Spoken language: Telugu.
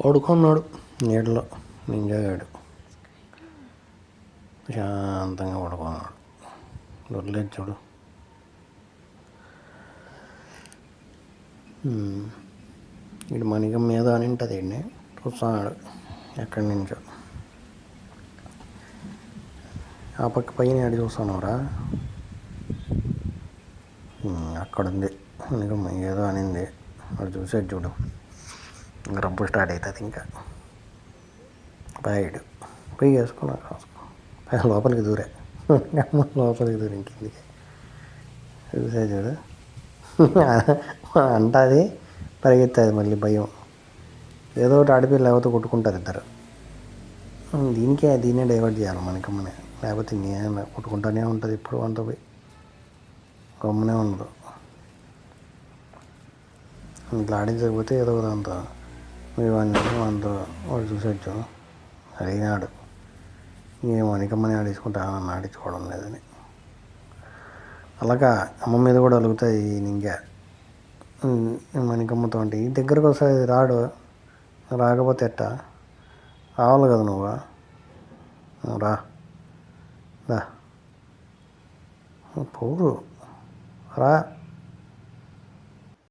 పడుకున్నాడు నీడలో నింజాగాడు శాంతంగా పడుకున్నాడు. దొరలేదు చూడు. వీడు మణికం మీద అని ఉంటుంది వీడిని చూస్తున్నాడు ఎక్కడి నుంచో. ఆ పక్క పైన ఆడి చూస్తున్నావురా, అక్కడ ఉంది మణికం ఏదో అనింది. వాడు చూసేది చూడు. ఇంకా రబ్బు స్టార్ట్ అవుతుంది. ఇంకా పైడు పొయ్యి వేసుకున్నాడు లోపలికి దూరే లోపలికి దూరి ఇంకిందికి చూసే చూడు. అంటుంది పరిగెత్తుంది మళ్ళీ భయం. ఏదో ఒకటి ఆడిపోయి లేకపోతే కొట్టుకుంటారు ఇద్దరు. దీన్నే డైవర్ట్ చేయాలి మనకమ్మనే, లేకపోతే నేను కొట్టుకుంటానే ఉంటుంది. ఇప్పుడు అంత పోయి గమ్మునే ఉండదు. ఇట్లా ఆడించకపోతే ఏదో దాంతో మీరు అంతా వాడు చూసొచ్చు అడిగినాడు. ఏ మణికమ్మని ఆడించుకుంటా నన్ను ఆడించుకోవడం లేదని. అలాగా అమ్మ మీద కూడా అలుగుతాయి నింజా మణికమ్మతో. అంటే ఈ దగ్గరకు వస్తుంది రాడు. రాకపోతే ఎట్టా, రావాలి కదా నువ్వు. రా రా పోరు రా.